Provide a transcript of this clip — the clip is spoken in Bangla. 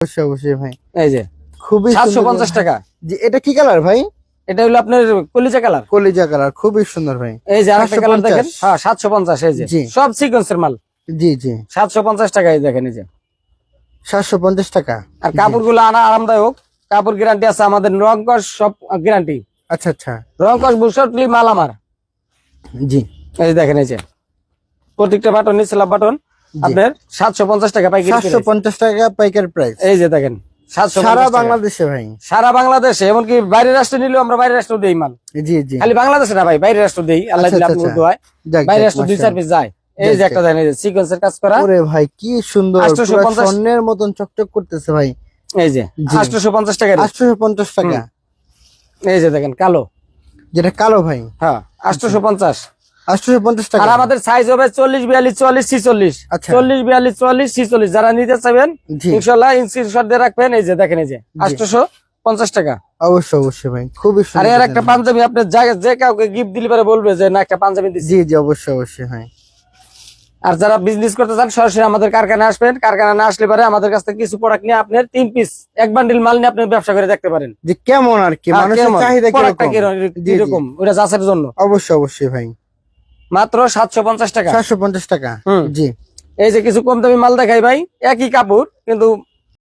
অবশ্যই অবশ্যই ভাই। এই যে খুবই 750 টাকা। জি, এটা কি কালার ভাই? এটা হলো আপনার কলিজা কালার। কলিজা কালার, খুবই সুন্দর ভাই। এই যে আরেকটা কালার দেখেন, হ্যাঁ 750। এই যে জি। সব সিকোয়েন্সের মাল। জি জি 750 টাকায় দেখেন। এই যে 750 টাকা। আর কাপড়গুলো আরামদায়ক, কাপড় গ্যারান্টি আছে আমাদের, রং কস সব গ্যারান্টি। আচ্ছা আচ্ছা। রং কস বুশটলি মাল আমার। জি। এই যে দেখেন, এই যে প্রত্যেকটা বাটন নিচলা বাটন আপনার 750 টাকা পাইকারি। 750 টাকা পাইকারি প্রাইস। এই যে দেখেন 750 সারা টাকা। বাংলাদেশে ভাই? সারা বাংলাদেশে, এমনকি বাইরের রাষ্ট্রে নিলেও আমরা বাইরের রাষ্ট্র দেই মাল। জি জি। খালি বাংলাদেশে না ভাই, বাইরের রাষ্ট্র দেই। আল্লাহ দিলে আপনি দোয়ায় বাইরের রাষ্ট্র 2-4 পিস যায়। এই যে একটা দেখেন, এই যে সিকোয়েন্সের কাজ করা। ওরে ভাই কি সুন্দর, 850 স্বর্ণের মতন চকচক করতেছে ভাই। এই যে 850 টাকা। 850 টাকা। এই যে দেখেন কালো, যেটা কালো ভাই। হ্যাঁ 850। 850 টাকা। আর আমাদের সাইজ হবে 40 42 40 46। আচ্ছা। 40 42 40 46 যারা নিতে চাইবেন জি। ইনশাআল্লাহ স্ক্রিনশট দিয়ে রাখবেন। এই যে দেখেন, এই যে 850 টাকা। অবশ্যই অবশ্যই ভাই, খুবই আর সুন্দর। এর একটা পাঞ্জাবি আপনি যে কাউকে গিফট দিলে পরে বলবে যে না একটা পাঞ্জাবি দিছি। জি জি অবশ্যই অবশ্যই ভাই। আর যারা বিজনেস করতে চান সরাসরি আমাদের কারখানায় আসবেন। কারখানা না আসলে পরে আমাদের কাছ থেকে কিছু প্রোডাক্ট নিয়ে আপনার 3 পিস এক বান্ডিল মাল নিয়ে আপনি ব্যবসা করে দেখতে পারেন। যে কেমন আর কি মানুষের চাহিদা কিরকম ওটা যাচাইয়ের জন্য। অবশ্যই অবশ্যই ভাই। মাত্র 750 টাকা। 750 টাকা। জি। এই যে কিছু কম দামি মাল দেখাই ভাই, একই কাপড় কিন্তু